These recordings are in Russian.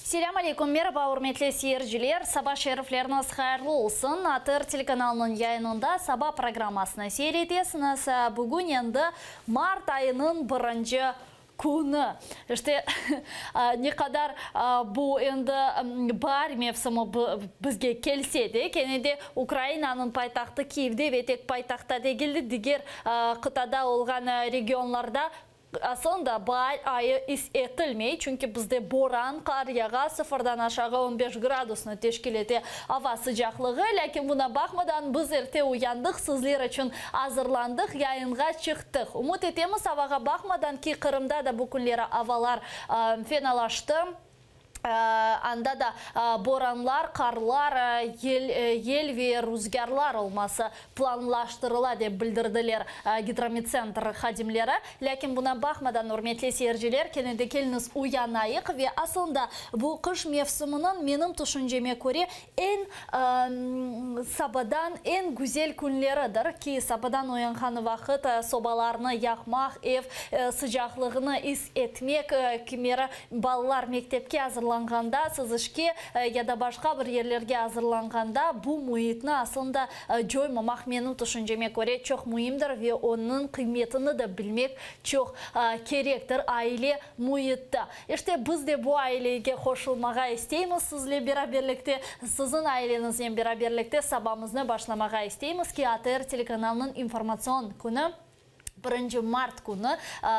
Selam aleyküm, merhaba hürmetli seyirciler. Sabah şerifleriniz hayırlı olsun. Atır telekanalının yayınında sabah programmasını seyredesiniz. Bugün endi Mart ayının birinci күні. İşte ne kadar bu endi bar mevsimi bizge kelse de, kenede Ukrayna'nın paytaxtı Kiyev'de ve tek paytaxta degildi diğer kıtada olgan regionlarda aslında bahar ayı etilmeyi, çünkü bizde boran, kar yağa, sıfırdan aşağı 15 gradusunu teşkil ete hava sıcaklığı. Lakin buna bakmadan biz erte uyandık, sizler için hazırlandık, yayınga çıktık. Umut etemiz havaga bakmadan ki Kırım'da da bu günlere havalar fenalaştı. Anda da boranlar, karlar, yel ve rüzgarlar olması planlaştırıla diye bildirdiler Gidrometcentr hadimleri. Lakin buna bakmadan hürmetli seyirciler, kenede keliniz uyanayık ve aslında bu kış mevsiminin benim düşünceme göre en sabadan en güzel günleridir ki sabadan uyangan vakit sobalarını yakmak, ev sıcaklığını his etmek, kimere ballar mektepke hazırlanmışlar. Sızışki ya da başka bir yerlerge hazırlanğanda bu muhitini aslında joymamak benim düşünceme göre çok mühimdir ve onun kıymetini de bilmek çok gerektir aile muhitte. İşte biz de bu aileye hoşulmağa isteyimiz sizle beraberlikte, sizin ailenizle beraberlikte sabahımızı başlamağa isteyimiz ki ATR telekanalının informasyon günü 1 Mart günü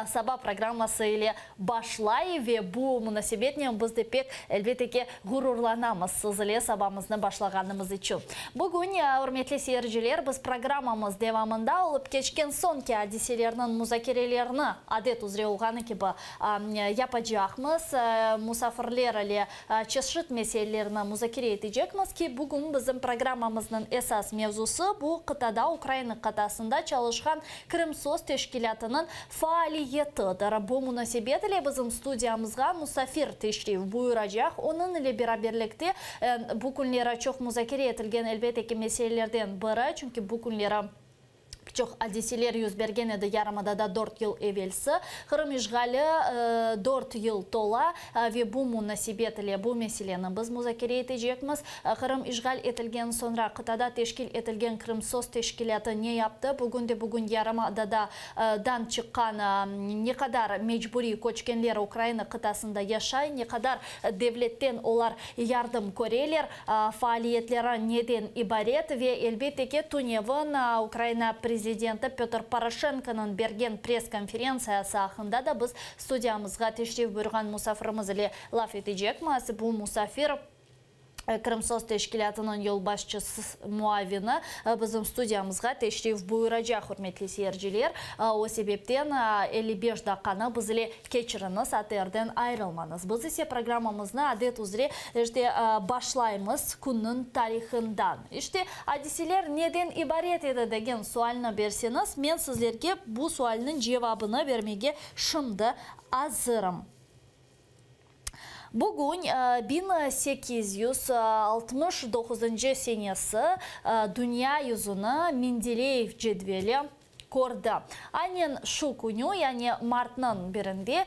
sabah programması ile başlay ve bu münasebetle biz de pek elbette ki gururlanamız sizle sabahımızı başlağanımız için. Bugün hürmetli seyirciler, biz programımız devamında olup geçken sonki hadiselerinin müzakerelerini adet üzere olğanı gibi yapacağımız, misafirler ile çeşit meselelerini müzakere edeceğimiz ki bugün bizim programımızın esas mevzusu bu kıtada, Ukrayna kıtasında çalışan Kırım Sos Teşkilatının faaliyetidir. Bu münasebetle bizim stüdyamızga musafir teşrif buyuracak. Onun ile beraberlikte bu günlere çok müzakere etilgen elbette ki meselelerden biri. Çünkü bu günlere çok hadiseler yüz bergen edi Yarımada'da 4 yıl evvelsi. Kırım işgali 4 yıl tola ve bu münasebetle bu meseleni biz müzakere edeceğimiz. Kırım işgal etilgen sonra kıtada teşkil etilgen Kırım Sos Teşkilatı ne yaptı? Bugün Yarımada'dan çıkan ne kadar mecburi koçkenler Ukrayna kıtasında yaşay, ne kadar devletten olar yardım koreler, faaliyetleri neden ibaret ve elbette ki Tunev'in Ukrayna Prezidenti Petr Poroshenko'nun bergen press-konferensiyası hakkında da biz stüdyamızga teşrif buyurgan musafirimiz ile laf edeceğimiz. Bu musafir Kırım Sos Teşkilatı'nın yol başçısı muavini bizim stüdyamızga teşrif buyuracak hürmetli seyirciler. O sebepten 55 dakikana biz ile geçiriniz, ATR'den ayrılmanız. Biz ise programımızı adet üzere başlayımız günün tarihinden. İşte hadiseler neden ibaret edi degen sualını berseniz, men sizlerge bu sualının cevabını vermeye şimdi hazırım. Bugün 1869 senesi dünya yüzüne Mendeleev cedveli korda. Aynen şu günü, yani Mart'ın birinde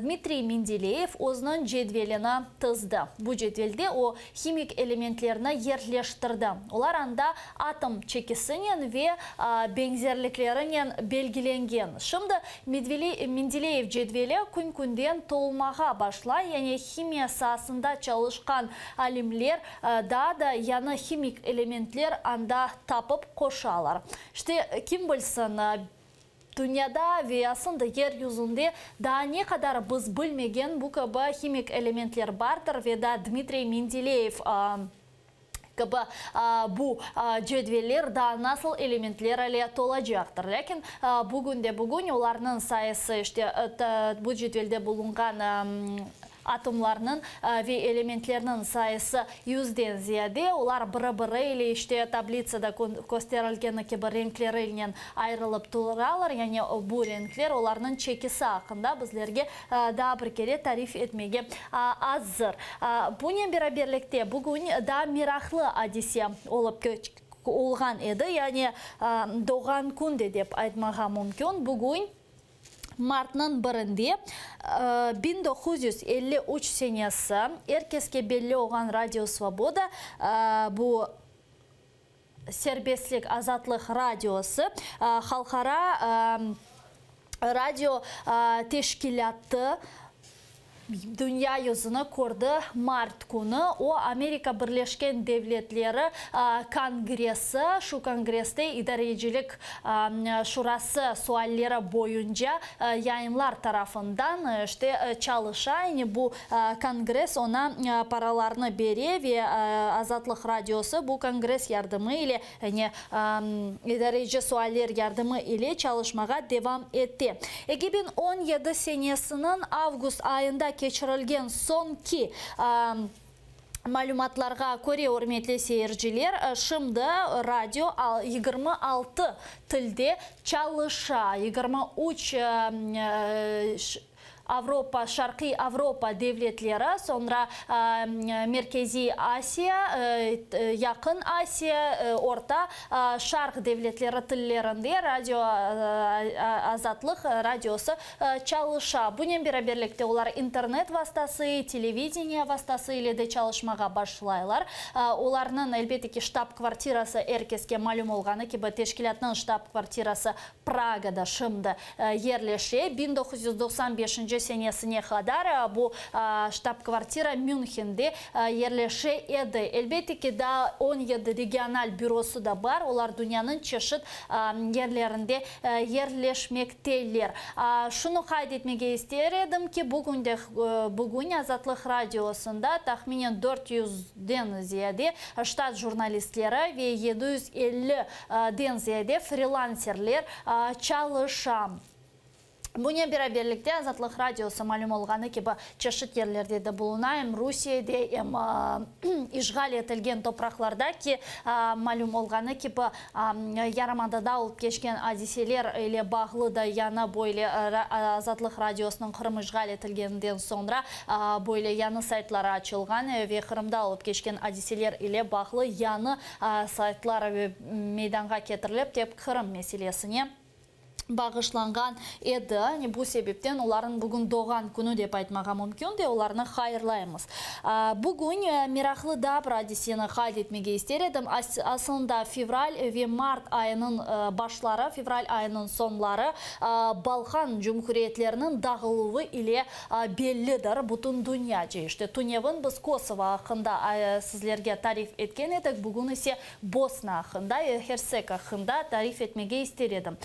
Dmitri Mendeleev o'zining cedvelini tizdi. Bu cedvelde o kimik elementlerini yerleştirdi. Ular anda atom çekisinin ve benzerliklerinin belgilengen. Şimdi Mendeleev cedveli gün-günden tolmağa başlay, yani kimya sahasında çalışkan alimler da yana kimik elementler anda tapıp koşarlar. İşte kim bilsin, dünyada ve aslında yeryüzünde daha ne kadar biz bilmegen bu gibi kimik elementler vardır ve da Dmitri Mendeleev gibi bu cedveller da nasıl elementlerle tolacaktır. Lakin bugün onların sayısı işte bu cedvelde bulungan atomlarının ve elementlerinin sayısı 100'den ziyade. Olar biri ile işte tablitsada gösterilgen gibi renkleriyle ayrılıp durarlar. Yani bu renkler onların çekisi hakkında bizlerge daha bir kere tarif etmeye hazır. Bunun beraberlikte bugün daha miraklı hadise olup olgan edi. Yani doğan günde dep aytmağa mümkün. Bugün Mart'nın birinde 1953 senesi herkesке belli olan Radyo Svoboda bu serbestlik azatlık radyosu halkara radyo teşkilatı dünya yüzünü kurdu Mart günü. O Amerika Birleşken Devletleri Kongresi, şu kongreste idarecilik şurası sualleri boyunca yayınlar tarafından işte çalışan bu kongres ona paralarını veriyor ve Azatlık Radyosu bu kongres yardımı ile idareci sualler yardımı ile çalışmaya devam etti. 2017 senesinin Avgust ayında geçirilgen sonki malumatlarga göre hürmetli seyirciler, şimdi radyo 26 tilde çalışa, 23 Avrupa, Şarkı Avrupa devletleri, sonra Merkezi Asya, Yakın Asya, Orta Şark devletleri tillerinde radyo azatlık radyosu çalışa. Bunun beraberlikte onlar internet vasıtası, televizyon vasıtası ile de çalışmaya başlayırlar. Onların elbette ki штаб-квартирасы herkeske malum olganı ki bu teşkilatın штаб-квартирасы Praga'da şimdi yerleşiyor. 1995 senesine kadar bu штаб-квартира München'de yerleşiyor. Elbette ki daha 17 regional bürosu da var. Onlar dünyanın çeşitli yerlerinde yerleşmekteler. Şunu kaydetmek isterim ki bugün Azatlık Radyosu'nda tahminen 400'den ziyade ştat jurnalistleri ve 750'den ziyade freelancerler çalışan. Bunun beraberlikte Azatlık Radyosu malum olganı ki bu çeşitli yerlerde de bulunayım. Rusya'da işgal etilgen topraklarda ki malum olganı ki bu Yarımada'da olup geçken hadiseler ile bağlı da yana böyle Azatlık Radyosu'nun Kırım işgal etilgeninden sonra böyle yanı saytları açılgan ve Kırım'da olup geçken hadiseler ile bağlı yanı saytlar ve meydana getirilip tep Kırım meselesine bağışlangan edi. Bu sebepten onların bugün doğan günü dep aytmaga mümkün de onlarını hayırlayımız. Bugün Miraklı Dab radisini kaydetmege isterim. Aslında fevral ve mart ayının başları, fevral ayının sonları Balkan Cumhuriyetlerinin dağılığı ile bellidir. Bütün dünyaca işte. Tunyev'in biz Kosova hakkında sizlerge tarif etken edik. Bugün ise Bosna hakkında, Hersek hakkında tarif etmege isterim.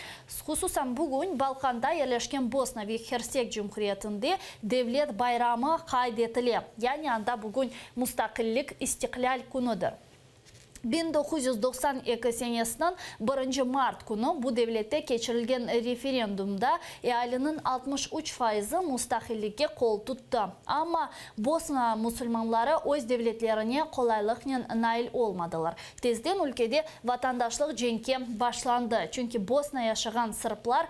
Hususan bugün Balkan'da yerleşken Bosna ve Hersek Cumhuriyeti'nde devlet bayramı kaydedilir. Yani anda bugün müstakillik istiklal günüdür. 1992 senesinin 1 Mart günü bu devlette geçirilgen referandumda ehalinin 63% müstakillikке kol tuttu. Ama Bosna Müslümanları öz devletlerine kolaylıkla nail olmadılar. Tezden ülkede vatandaşlık cengi başlandı. Çünkü Bosna yaşayan Sırplar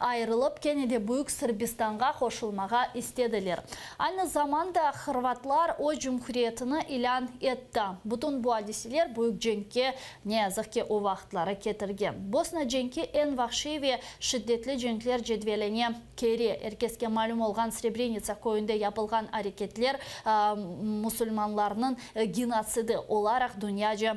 ayrılıp Kenede Büyük Sırbistan'a koşulmağa istediler. Aynı zamanda Hırvatlar o cumhuriyetini ilan etti. Bütün bu hadiseler büyük cengi ne yazık ki o vaxtlara getirgen. Bosna cengi en vahşi ve şiddetli cenkler cedveline keri. Herkeske malum olgan Srebrenica köyünde yapılgan hareketler Müslümanlarının genosidi olarak dünyaca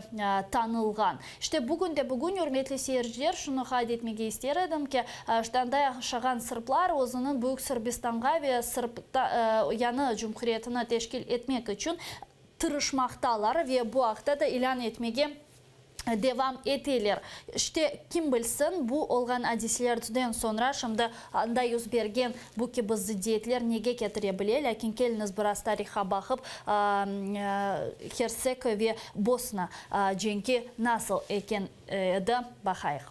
tanılgan. İşte bugün hürmetli seyirciler şunu kaydetmege isterim ki ştanda yaşayan Sırplar özünün Büyük Sırbistan'a ve yanı cumhuriyetini teşkil etmek için tırışmaktalar ve bu hafta da ilan etmeye devam etiler. İşte kim bilsin bu olgan hadiselerden sonra şimdi anda yüz bergen bu gibi ziddiyetler nege getirebilir. Lakin keliniz biraz tarihe bakıp Hersek ve Bosna cengi nasıl eken de bakayıq.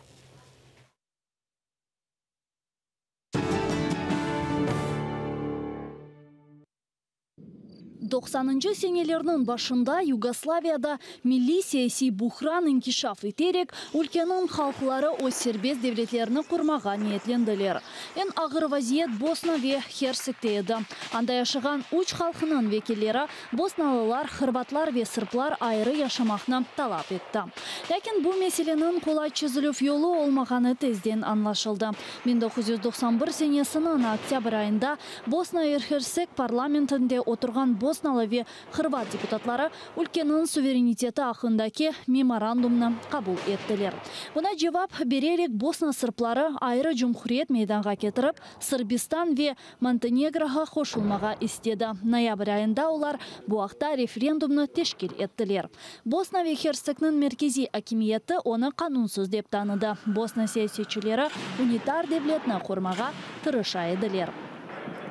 90-нчы сенелерінің башында Югославияда милли саяси бухран инкишаф итерек, өлкенің халқылары өз сербез девлетлеріні құрмаға ниетленділер. Ен ағыр вазиет Босна ве Херцегте еді. Анда яшыған уч халқының векелері босналылар, хырватлар ве сырплар айры яшамақны талап етті. Ләкин бұл меселенің қолай чезіліп йолу олмағаны тезден анлашылды. 1991 сенесінің октябрь айында Босна ве Херцег парламентінде отырған Босналы ве хырват депутатлары өлкенің суверенитеті ақындаки меморандумны қабыл еттілер. Бұна жевап беререк Босна сырплары айры жұмхуриет мейданға кетіріп, Сырбистан ве Монтенегроға қошылмаға істеді. Ноябрь айында олар бұақта референдумны тешкел еттілер. Босна ве Херцегнің меркези акимиеті оны қанунсыз деп таныды. Босна саясетчілері унитар девлетні құрмаға тырыша еділер.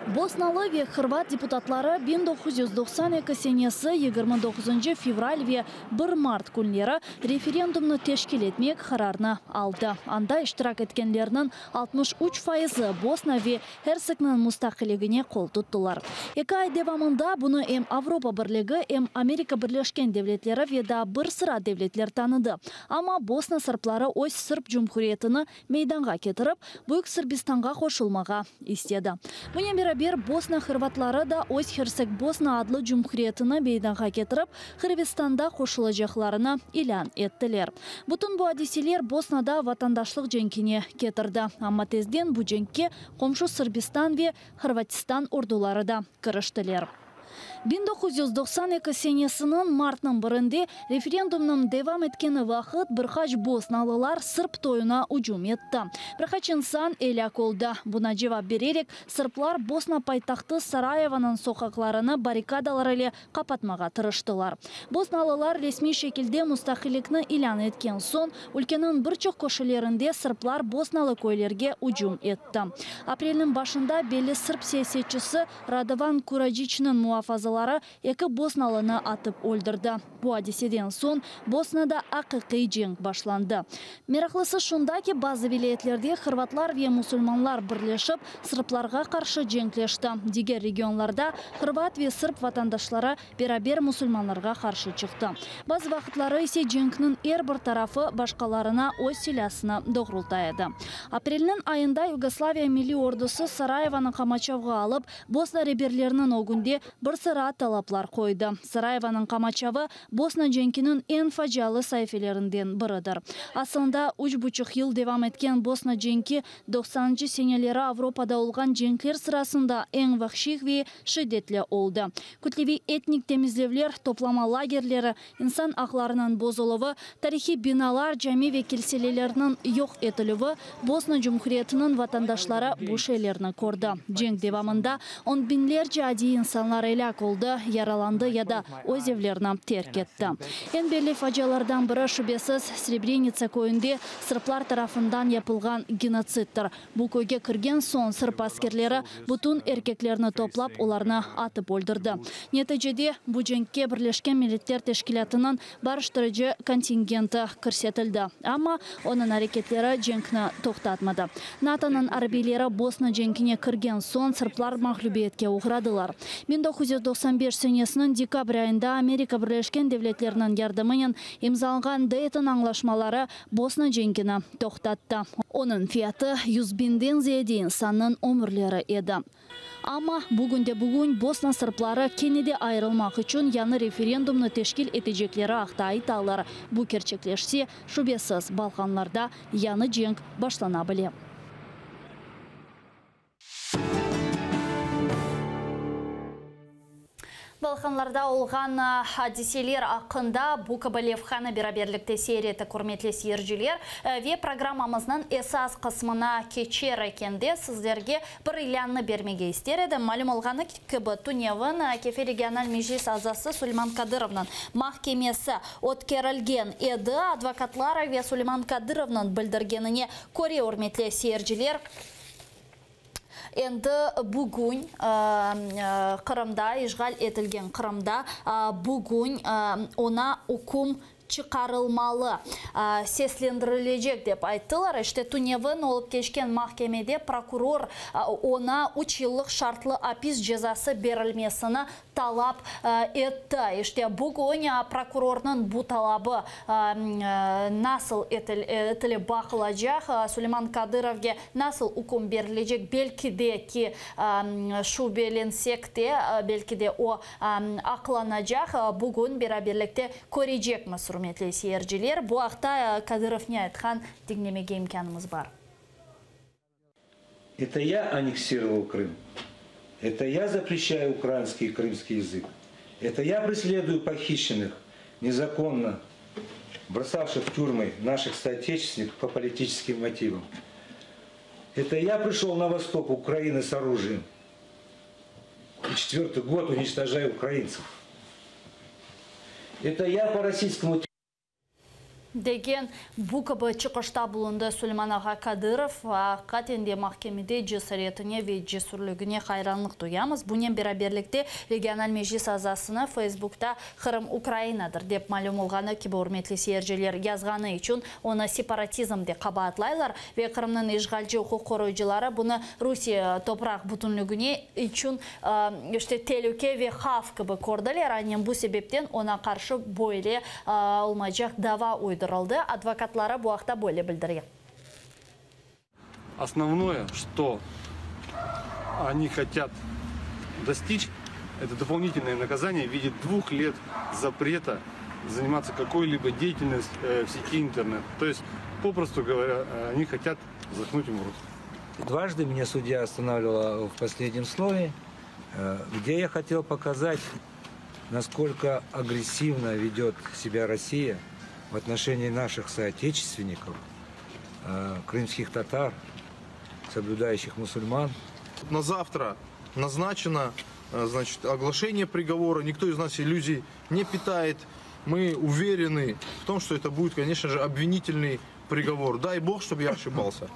Босналы ве хырват депутатлары 1992 сенесі 29 февраль ве 1 март күнлері референдумны тешкел етмек қарарына алды. Анда іштірак еткенлерінің 63% Босна ве Херцегнің мұстақилігіне қол тұттылар. Екі ай девамында бұны әм Авропа бірлігі, әм Америка бірлешкен девлетлері веда бір sıra девлетлер таныды. Ама Босна сырплары өз сырп жұмхуриетіні мейданға кетіріп, Büyük Sırbistanға қошылмаға істеді. Бер Босна хырватлары да өз Херцег Босна адлы жұмхуриетіні мейданға кетіріп, Хырвистанда қошылажақларына илян еттілер. Бұтын бұл адеселер Боснада ватандашлық женкіне кетірді. Амма тезден бұл женке қомшу Сырбистан ве Хырватистан ордулары да кіріштілер. 1992 сенесінің мартның бірінде референдумның девам еткені вақыт бірқач босналылар сырп тойына ұжум етті. Бірқач инсан елек олды. Бұна жевап беререк, сырплар Босна пайтақты Сараеваның соқақларыны баррикадалар еле қапатмаға тырыштылар. Босналылар ресми шекілде мұстақилікні илян еткен сон, өлкенің бірчық көшелерінде сырплар босналы көйлерге ұжум етті. Апрелінің башында белі сырп саясетчісі Радован Кураджичның муафазалары екі босналыны атып өлдірді. Бұл адеседен сон Боснада ақиқи жеңг башланды. Мерақлысы шунда ки базы вилаетлерде хырватлар ве мусульманлар бірлешіп, сырпларға қаршы жеңклешті. Дигер регионларда хырват ве сырп ватандашлары берабер мусульманларға қаршы чықты. Баз вақытлары есе жеңкнің бір тарафы башқаларына өз селясына доғрылтайды. Апрелінің айында Югославия милли ордысы Сараеваны Қамачавға алып, Босна реберлерінің огунде бір sıra талаплар қойды. Сараеваның Қамачавы Босна женкінің ең фажалы сайфелерінден бірідір. Асында 3,5 ел девам еткен Босна женки 90-шы сенелері Авропада олған женклер сырасында ең вахших ве шидетлі олды. Күтлеви этник темізлевлер, топлама лагерлері, инсан ақларының бозылығы, тарихи биналар, жами ве келселелерінің йоқ етілігі Босна жұмхуриетінің ватандашлары бұшелеріні көрді. Женк девамында он бинлер жади инсанлар елек олды, яраланды яда өз евлеріне терк етті. Ең белі фажалардан бірі шүбесіз Сребреница көйінде сырплар тарафындан yapılған геноцидтір. Бұл көйге кірген сон сырп аскерлері бұтын еркеклеріні топлап, оларына атып өлдірді. Нәтижеде бұл женкке бірлешкен милиттер тешкілятының барыштырыжы контингенті көрсетілді. Ама оның әрекетлері женкні тоқтатмады. НАТОның арбилері Босна женкіне кірген сон сырплар мағлубиетке ұғырадылар. 1995 сенесінің декабрь айында Америка Бірлешкен Девлетлерінің ярдымымен имзалған Дейтон аңлашмалары Босна женкіні тоқтатты. Оның фияты 100 бинден зиеде инсанның өмірлері еді. Ама бүгін Босна сырплары кенеде айрылмақ үшін яны референдумны тешкил етежеклері ақта айталар. Бұл керчеклешсе, шубесіз Балқанларда яны женк башлана біле. Балқанларда олған адеселер ақында Букабалевхана бераберлікті сереті көрметлес ержілер ве программамызның esas қысмына кечер екенде сіздерге бір илянны бермеге істереді. Малым олғаны кібі Туневын кефе регионал межлис азасы Сулейман Кадыровның махкемесі өткерілген еді. Адвокатлары ве Сулейман Кадыровның білдіргеніне көре өрметлес ержілер Енді бүгін Қырымда, ишғал етілген Қырымда бүгін она үкім çıkarılmalı, seslendirilecek dep ayttılar. İşte Tunev'in olup geçken mahkemede prokuror ona 3 yıllık şartlı hapis cezası verilmesini talap etti. İşte bugün prokurorun bu talabı nasıl etilip bakılacak, Süleyman Kadırov'ga nasıl hüküm verilecek, belki de ki şüphelensek de belki de o aklanacak, bugün beraberlikte görecekmiz hürmetli seyirciler. Bu hafta Kadyrov ne aytkan dinlemege imkanımız var. Это я аннексировал Крым. Это я запрещаю украинский и крымский язык. Это я преследую похищенных, незаконно бросавших в тюрьмы наших соотечественников по политическим мотивам. Это я пришел на восток Украины с оружием. И 4-й год уничтожаю украинцев. Это я по российскому Деген bu gibi çıkışta bulundu Süleyman Ağa Kadyrov. Katende mahkemede cesaretine ve cesurluğuna hayranlık duyamız. Bunun beraberlikte regional meclis azasını Facebook'ta Kırım Ukraynadır dep malum olğanı ki bu hürmetli seyirciler yazğanı için ona separatizm de qabatlaylar ve Kırım'ın işgalci hukuk koruyucuları bunu Rusya toprak bütünlüğüne için işte tehlike ve haf gibi gördüler. Annem bu sebepten ona karşı böyle olmayacak dava uydu. Адвокатлары bu haqda böyle bildirgan. Основное, что они хотят достичь, это дополнительное наказание в виде 2 лет запрета заниматься какой-либо деятельностью в сети интернет. То есть, попросту говоря, они хотят заткнуть им рот. Дважды меня судья останавливала в последнем слове, где я хотел показать, насколько агрессивно ведет себя Россия в отношении наших соотечественников, крымских татар, соблюдающих мусульман. На завтра назначено, значит, оглашение приговора. Никто из нас иллюзий не питает. Мы уверены в том, что это будет, конечно же, обвинительный приговор. Дай Бог, чтобы я ошибался.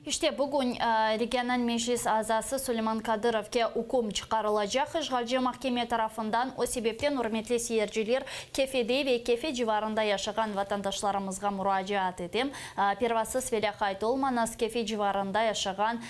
İşte bugün regional meclis azası Süleyman Kadırov'ga hüküm çıkarılacak. İşgalci mahkeme tarafından o sebepten hürmetli seyirciler Kefe'de ve Kefe civarında yaşayan vatandaşlarımızga müracaat edim. Pervasız velakayt olmanız Kefe civarında yaşayan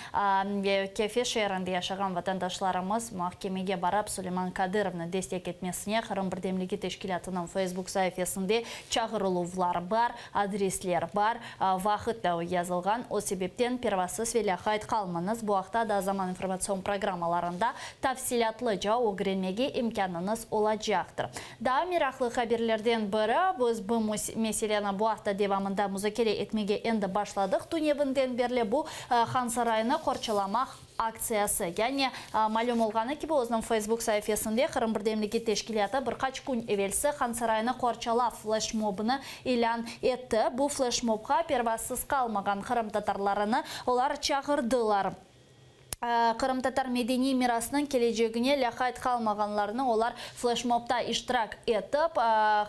ve Kefe şehrinde yaşayan vatandaşlarımız mahkemeye barıp Süleyman Kadırov'nu destek etmesine Kırım Birdemligi Teşkilatı'nın Facebook sayfasında çağrıluvlar var, adresler var, vakit da yazılgan. O sebepten pervasız velakayt kalmanız bu hafta da zaman informasyon programmalarında tafsilatlıca öğrenmege imkanınız olacaktır. Daha meraklı haberlerden biri biz bu meseleni bu hafta devamında müzakere etmege endi başladık. Tunev'inden beri bu Han Sarayı'nı korçalamak aksiyası. Yani malum olğanı ki bu özünün Facebook sayfasında Kırım Birdemligi Teşkilatı birkaç gün evvelsi Han Sarayı'nı korçala flash mobunu ilan etti. Bu flash mobga pervasız kalmagan Kırım tatarlarını onlar çağırdılar. Kırım Tatar medeni mirasının geleceğine lakayt kalmaganlarını onlar flashmobda iştirak etip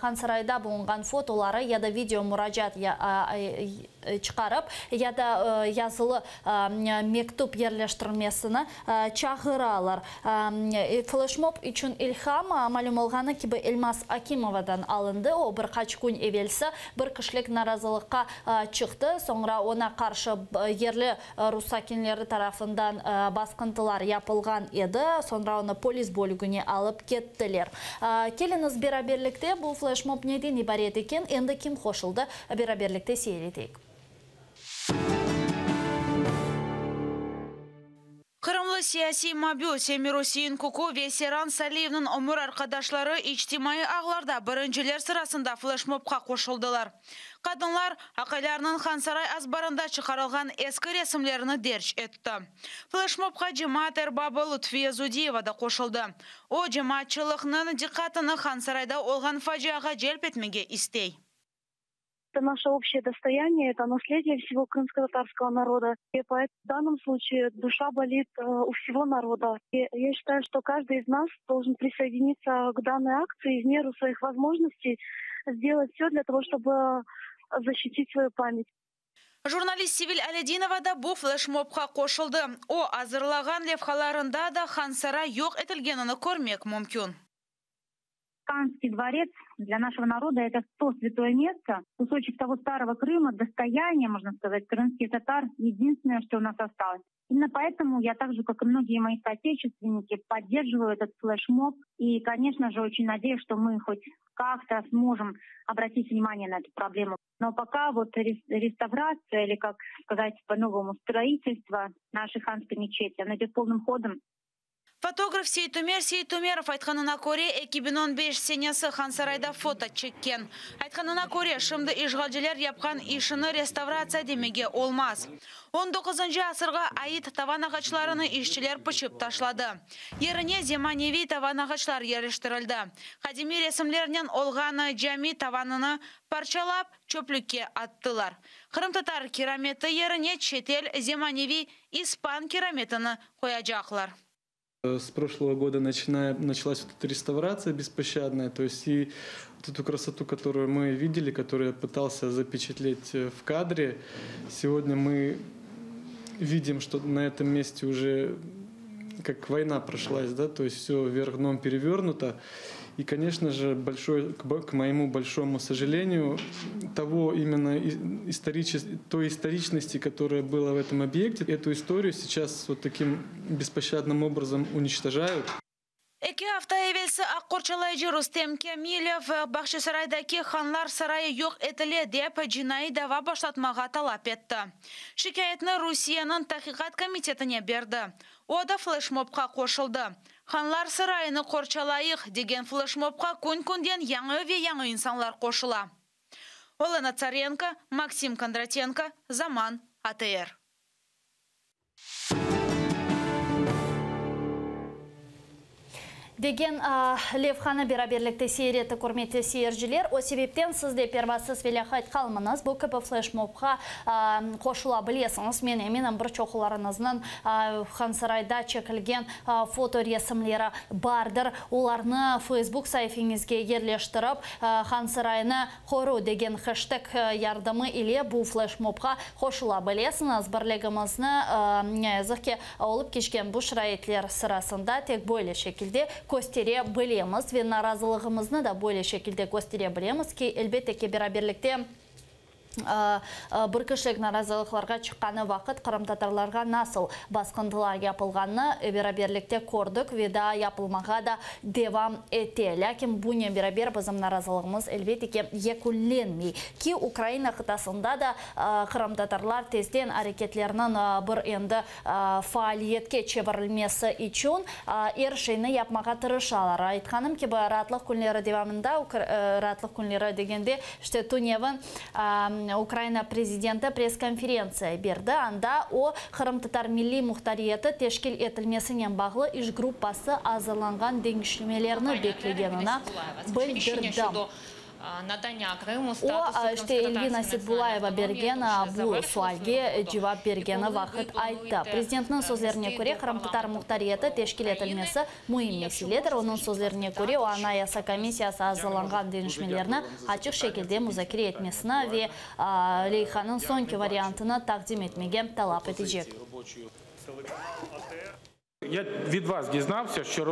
Han Saray'da bulungan fotoları ya da video müracaat çıkarıp ya da yazılı mektup yerleştirmesini çağıralar. Flashmob için ilham malum olğanı gibi Elmas Akimova'dan alındı. O birkaç gün evvelsi bir kişilik narazılıkka çıktı. Sonra ona karşı yerli Rus sakinleri tarafından baskıntılar yapılgan edi. Sonra onu polis bölgüne alıp kettiler. Keliniz beraberlikte bu flashmob neden ibaret eken, endi kim koşuldu beraberlikte seyredik. Kırımlı siyasi mabyo Semir Hüseyin Kuku ve Seran Saliyev'nin ömür arkadaşları içtimai ağlarda birinciler sırasında flashmob'a koşuldular. Kadınlar akaylarının Han Saray azbarında çıkarılgan eski resimlerini derç etti. Flashmob'a cemaat erbabı Lütfiye Zudiyeva da koşuldu. O cemaatçılıkının dikkatini Han Saray'da olgan faciaga celp etmege istey. Это наше общее достояние, это наследие всего крымско-татарского народа. И поэтому в данном случае душа болит у всего народа. И я считаю, что каждый из нас должен присоединиться к данной акции и в меру своих возможностей сделать все для того, чтобы защитить свою память. Jurnalist Sivil Aledinova da bu flashmobga koşuldu. O hazırlagan levhalarında da Han Saray yok etilgenini görmek mümkün. Ханский дворец для нашего народа это то святое место, кусочек того старого Крыма, достояние, можно сказать, крымских татар, единственное, что у нас осталось. Именно поэтому я так же, как и многие мои соотечественники, поддерживаю этот флешмоб. И, конечно же, очень надеюсь, что мы хоть как-то сможем обратить внимание на эту проблему. Но пока вот реставрация, или, как сказать по-новому, строительство нашей ханской мечети, она идет полным ходом. Фотограф Сейтумеров айтқанына көре 2015 сенесі Хансарайда фото чеккен. Айтқанына көре шымды ишғалжылар япқан ишіні реставрация демеге олмаз. 19-шы асырға айыт таван ағачларыны ишчілер пышып ташлады. Еріне земаневи таван ағачлар еріштірілді. Қадими ресімлерінен олғаны жами таваныны парчалап чөплікке аттылар. Қырым-татар кераметі еріне четел земаневи испан кераметіні қояжақлар. С прошлого года началась вот эта реставрация беспощадная, то есть и вот эту красоту, которую мы видели, которую я пытался запечатлеть в кадре, сегодня мы видим, что на этом месте уже как война прошлась, да, то есть все вверх дном перевернуто. И, конечно же, к моему большому сожалению, той историчности, которая была в этом объекте, эту историю сейчас вот таким беспощадным образом уничтожают. Эки hafta evvelsi Аққорчалайжы Рустем Кемилев Бақшысарайдаки ханлар сарайы yok etile деп жинайы дава башлатмаға талап етті. Шикаетні Русияның тақиқат комитетіне берді. Ода флешмобқа қошылды. Ханлар сарайыны Қорчалайық деген флешмобқа күн-күнден яңы инсанлар қошыла. Олена Царенко, Максим Кондратенко, Заман, АТР. Деген Левхана бераберлікті сейреті көрметі сейіржілер. О себептен сізде первасыз веляхайт қалманыз. Бұл көпі флешмобқа қошыла білесіңіз. Менің бір чоқыларыңыздың Хансарайда чекілген фото ресімлері бардыр. Оларны Facebook сайфіңізге ерлештіріп, Хансарайны қору деген хэштег ярдымы иле бұл флешмобқа қошыла білесіңіз. Бірлігімізні зықке олып кешкен бұл шырайетлер сырасында тек бойлы шекілде көстере білеміз, вен наразылығымызны да бойлы шекілде көстере білеміз ки әлбетте ке бераберлікте бір кішілік наразылықларға шыққаны вақыт қырым-татарларға насыл басқындылар япылғаны бераберлікте көрдік, веда япылмаға да девам ете. Ләкин бұне берабер бізім наразылығымыз әлбетте екуленмей. Ки Украина қытасында да қырым-татарлар тезден әрекетлерінің бір енді фаалиетке чебірілмесі үшін ершейні япмаға тырышалар. Айтқаным ки ратлық күнлері девамында, ратлық күнлері дегенде Штетуневын Украина президенті пресс-конференция берді. Анда о Қырым-татар милли мұхтариеті тешкіл етілмесінен бағлы іш группасы азырланған деңгішлемелеріні беклегеніне білдірді. Эльвина Сетбулаева берген бұл суалге жауап бергені вақыт айтты. Президентінің сөздеріне көре Қырым-татар мұхтариеті тешкіл етілмесі мұйым меселедір. Оның сөздеріне көре Анаяса комиссиясы азырланған деңгішлемелеріні açık şekilde müzakere etmesine ve Leyhan'ın sonki variantını takdim etmeye talep edecek. Я від вас дізнався, що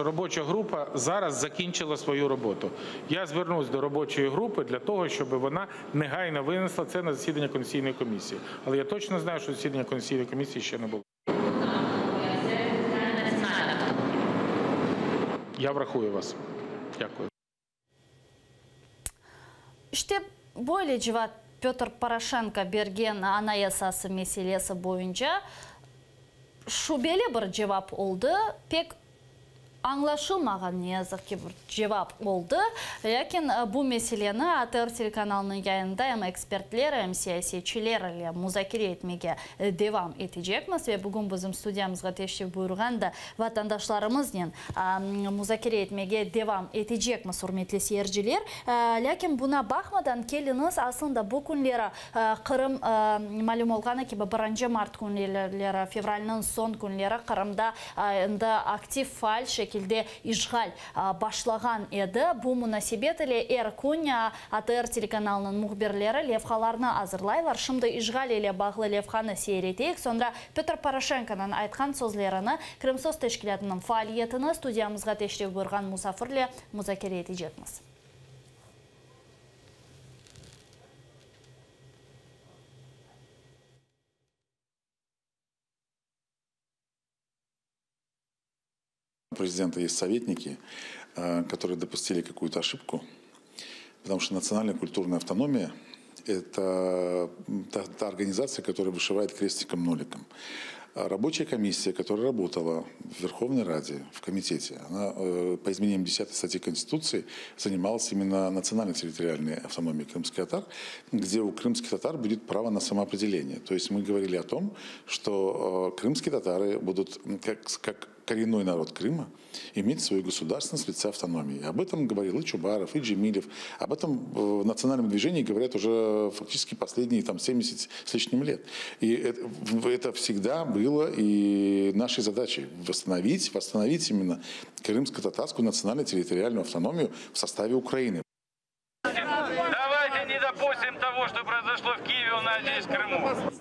робоча група зараз закінчила свою роботу. Я звернусь до робочої групи для того, щоб вона негайно винесла це на засідання Конституційної комісії. Але я точно знаю, що засідання Конституційної комісії ще не було. Я врахую вас. Дякую. İşte böyle cevap Петр Порошенко берген анаясасы meselesi boyunca şubeli bir cevap oldu. Pek anlaşılmagan ne yazık ki bir cevap oldu. Lakin bu meseleni ATR telekanalının yayında hem ekspertler hem siyasiçilerle müzakere etmeye devam edecekmiz ve bugün bizim stüdyamızga teşrif buyurgan da vatandaşlarımızla müzakere etmeye devam edecekmiz hürmetli seyirciler. Lakin buna bakmadan keliniz aslında bu günlere Kırım malum olğanı gibi 1 Mart günleri, fevralının son günleri Kırım'da aktif faal şekilde тешкелде ишгаль башлаган еді. Бу мунасибетілі Эркунь АТР телеканалының мұхберлері левхаларны азырлайлар. Шымды ишгаль еле бағлы левханы сейретейік. Сонда Петр Порошенконың айтқан сөзлеріні Крымсос тешкелетінің фаалиетіні студиямызға тештеп бұрған мұсафырле музакер етежетміз. У президента есть советники, которые допустили какую-то ошибку, потому что национальная культурная автономия – это та организация, которая вышивает крестиком-ноликом. Рабочая комиссия, которая работала в Верховной Раде, в комитете, она по изменениям 10 статьи Конституции занималась именно национальной территориальной автономией крымских татар, где у крымских татар будет право на самоопределение. То есть мы говорили о том, что крымские татары будут, как коренной народ Крыма, иметь свою государственность в лице автономии. Об этом говорил и Чубаров, и Джемилев. Об этом в национальном движении говорят уже фактически последние 70 с лишним лет. И это всегда было и нашей задачей восстановить именно крымско-татарскую национально-территориальную автономию в составе Украины. Давайте не допустим того, что произошло в Киеве, у нас здесь в Крыму.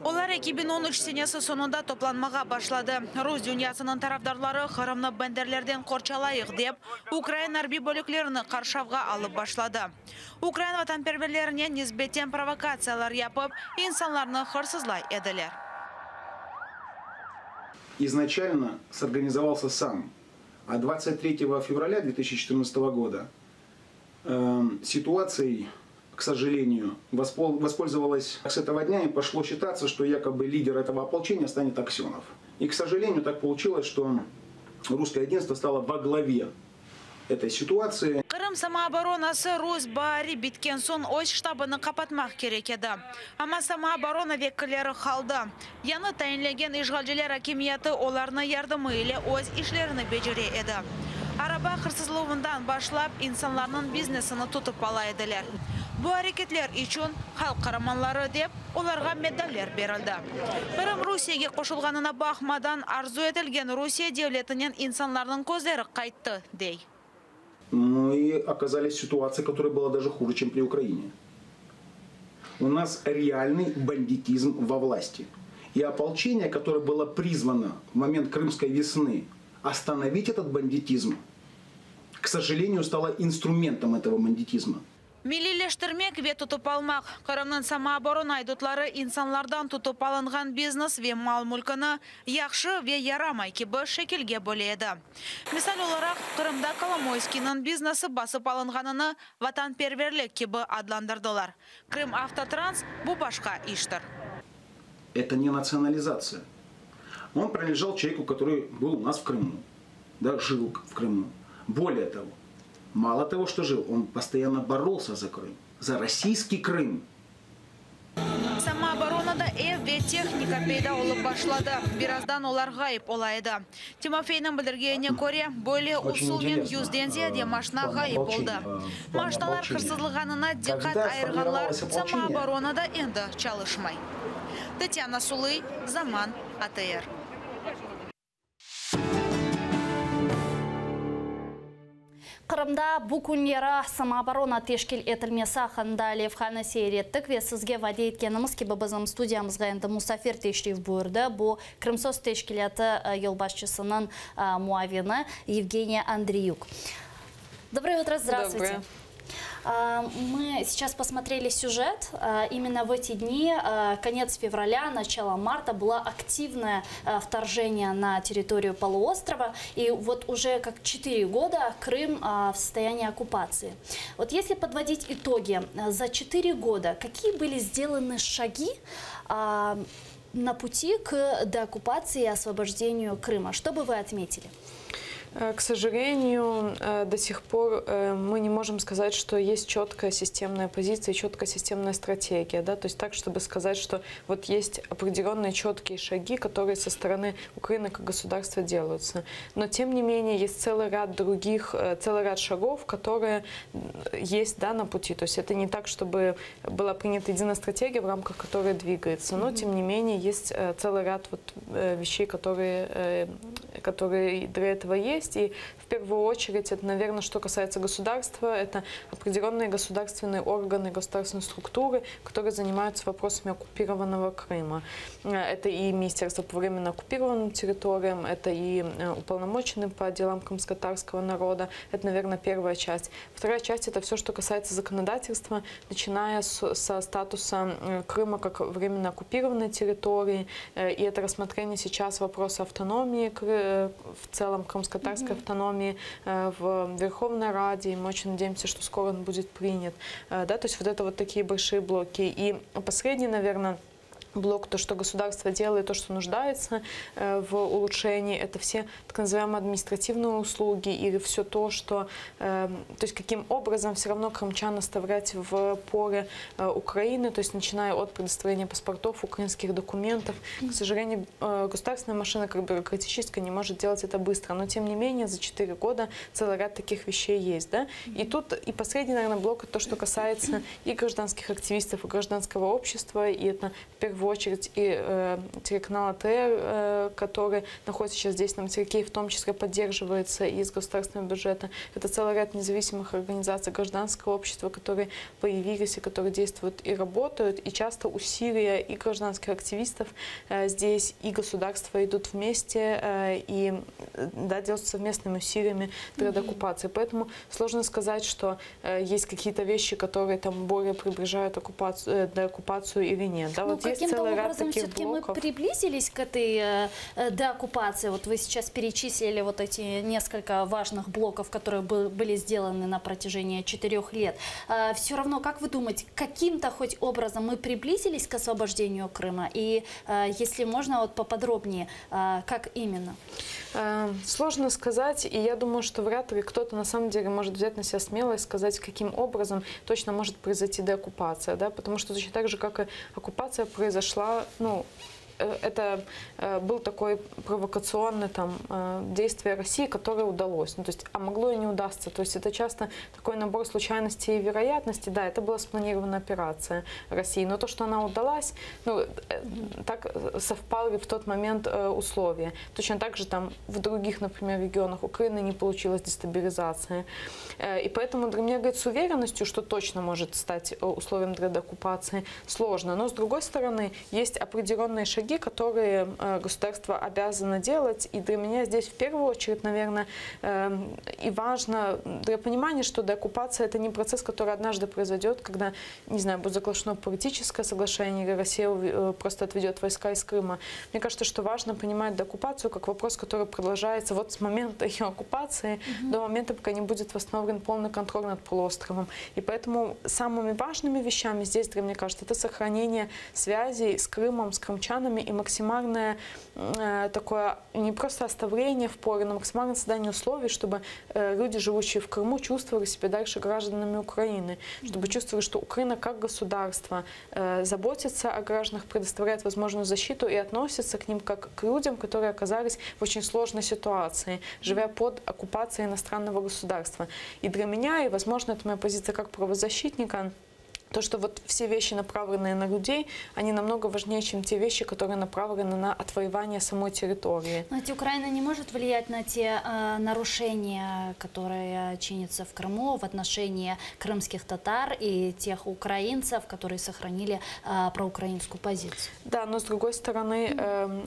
Олар 2013 сенесі сонында топланмаға башлады. Русь дүниясының тарафдарлары Қырымны бәндерлерден қорчалайық деп, Украин арби бөліклеріні қаршавға алып башлады. Украин ватанперверлеріне низбеттен провокациялар япып, инсанларны қырсызлай еділер. Изначально сорганизовался сам, а 23 февраля 2014 года ситуацией, к сожалению, воспользовалась с этого дня и пошло считаться, что якобы лидер этого ополчения станет Аксенов. И, к сожалению, так получилось, что русское единство стало во главе этой ситуации. Крым самооборонасы Русь бари биткен сон ой штабыны қапатмақ керек еді. Ама самооборона веккілері қалды. Яны тайынлеген ишгалжелер акимияты оларны ярдымы или өз ишлеріні бежіре еді. Араба қырсызлығындан башлап, инсанларның бизнесіні тұтып ала еділер. Бұл әрекетлер үшін халық қараманлары деп, оларға медаллер берілді. Крым Русияге қошылғанына бақмадан арзу етілген Русия девлетінен инсанларның көздері қайтты, дей. Мы оказались в ситуации, которая была даже хуже, чем при Украине. У нас реальный бандитизм во власти. И ополчение, которое было призвано в момент Крымской весны остановить этот бандитизм, к сожалению, стало инструментом этого бандитизма. Милилештірмек ве тұтып алмақ. Қырымның самооборон айдутлары инсанлардан тұтып алынған бизнес ве мал мүлкіні яқшы ве ярамай кебі шекелге бөледі. Мисал оларақ, Қырымда Коломойскийның бизнесі басып алынғаныны ватанперверлік кебі адландырдылар. Крым Автотранс бұл башқа иштір. Это не национализация. Он принадлежал человеку, который был у нас в Крыму, да, жил в Крыму. Более того, мало того, что жил, он постоянно боролся за Крым, за российский Крым. Самооборонада ве техника пейда олып башлады. Бираздан олар ғайып олайды. Тимофейның білдіргеніне көре, бөлі ұсылмен юзден зияде машина ғайып болды. Машиналар қырсызлығанына диқат айырғанлар самооборонада енді чалышмай. Татьяна Сулый, Заман, АТР. Қырымда бұл күндері самооборона тешкел етілмесі ақында левханы сейреттік ве сізге ваде еткеніміз кебі біздің студиямызға енді Мұсафир Тештев бұрды. Бұл Крымсос тешкелеті елбасшысының муавины Евгения Андреюк. Доброе утро, здравствуйте. Доброе. Мы сейчас посмотрели сюжет. Именно в эти дни, конец февраля, начало марта, было активное вторжение на территорию полуострова. И вот уже как 4 года Крым в состоянии оккупации. Вот если подводить итоги, за 4 года какие были сделаны шаги на пути к деоккупации и освобождению Крыма? Что бы вы отметили? К сожалению, до сих пор мы не можем сказать, что есть четкая системная позиция, четкая системная стратегия. Да? То есть так, чтобы сказать, что вот есть определенные четкие шаги, которые со стороны Украины как государства делаются. Но тем не менее есть целый ряд других, целый ряд шагов, которые есть, да, на пути. То есть это не так, чтобы была принята единая стратегия, в рамках которой двигается. Но тем не менее есть целый ряд вот вещей, которые которые для этого есть. И в первую очередь это, наверное, что касается государства, это определенные государственные органы, государственные структуры, которые занимаются вопросами оккупированного Крыма. Это и Министерство по временно оккупированным территориям, это и уполномоченный по делам крымско-татарского народа. Это, наверное, первая часть. Вторая часть – это все, что касается законодательства, начиная со статуса Крыма как временно оккупированной территории. И это рассмотрение сейчас вопроса автономии, в целом крымско-татарской автономии в Верховной Раде. И мы очень надеемся, что скоро он будет принят. Да, то есть вот это вот такие большие блоки. И последний, наверное, блок, то, что государство делает, то, что нуждается в улучшении, это все так называемые административные услуги или все то, что, то есть каким образом все равно крымчан оставлять в поре Украины, то есть начиная от предоставления паспортов, украинских документов. К сожалению, государственная машина как бюрократическая не может делать это быстро, но тем не менее за 4 года целый ряд таких вещей есть. Да? И тут и последний, наверное, блок, это то, что касается и гражданских активистов, и гражданского общества, и это в первую очередь и телеканал АТР, который находится сейчас здесь на материке, и в том числе поддерживается из государственного бюджета. Это целый ряд независимых организаций гражданского общества, которые появились и которые действуют и работают. И часто усилия и гражданских активистов здесь, и государства идут вместе, и да, делаются совместными усилиями для деоккупации. Поэтому сложно сказать, что есть какие-то вещи, которые там более приближают деоккупацию или нет. Да, вот есть целый ряд таких все-таки блоков. Мы приблизились к этой деоккупации. Вот вы сейчас перечислили вот эти несколько важных блоков, которые были сделаны на протяжении 4 лет. Все равно, как вы думаете, каким-то хоть образом мы приблизились к освобождению Крыма? И если можно, вот поподробнее, как именно? Сложно сказать, и я думаю, что вряд ли кто-то на самом деле может взять на себя смелость сказать, каким образом точно может произойти деоккупация, да? Потому что точно так же, как и оккупация произошла, ну, это был такой провокационный действие России, которое удалось. Ну, то есть, а могло и не удастся. То есть это часто такой набор случайностей и вероятностей. Да, это была спланированная операция России. Но то, что она удалась, ну, так совпали в тот момент условия. Точно так же там в других, например, регионах Украины не получилась дестабилизация. И поэтому для меня говорить с уверенностью, что точно может стать условием для деоккупации, сложно. Но с другой стороны, есть определенные шаги, которые государство обязано делать. И для меня здесь в первую очередь, наверное, и важно для понимания, что деоккупация – это не процесс, который однажды произойдет, когда, не знаю, будет заключено политическое соглашение, или Россия просто отведет войска из Крыма. Мне кажется, что важно понимать деоккупацию как вопрос, который продолжается вот с момента ее оккупации до момента, пока не будет восстановлен полный контроль над полуостровом. И поэтому самыми важными вещами здесь, для меня кажется, это сохранение связей с Крымом, с крымчанами, и максимальное такое не просто оставление в поре, но максимальное создание условий, чтобы люди, живущие в Крыму, чувствовали себя дальше гражданами Украины, чтобы чувствовали, что Украина как государство заботится о гражданах, предоставляет возможную защиту и относится к ним как к людям, которые оказались в очень сложной ситуации, живя под оккупацией иностранного государства. И для меня, и, возможно, это моя позиция как правозащитника, то, что вот все вещи, направленные на людей, они намного важнее, чем те вещи, которые направлены на отвоевание самой территории. Но ведь Украина не может влиять на те нарушения, которые чинятся в Крыму в отношении крымских татар и тех украинцев, которые сохранили проукраинскую позицию. Да, но с другой стороны,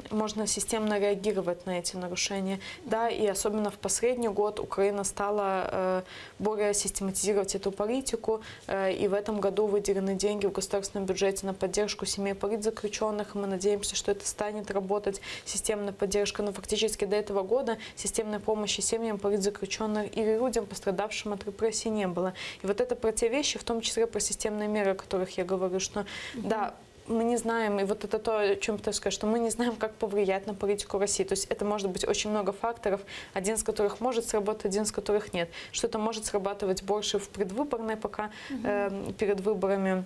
можно системно реагировать на эти нарушения. Да, и особенно в последний год Украина стала более систематизировать эту политику, и в этом году выделены деньги в государственном бюджете на поддержку семей политзаключенных. Мы надеемся, что это станет работать, системная поддержка. Но фактически до этого года системной помощи семьям политзаключенных или людям, пострадавшим от репрессий, не было. И вот это про те вещи, в том числе про системные меры, о которых я говорю, что да, мы не знаем, и вот это то, о чем я пытаюсь сказать, что мы не знаем, как повлиять на политику России. То есть это может быть очень много факторов, один из которых может сработать, один из которых нет. Что-то может срабатывать больше в предвыборной пока, перед выборами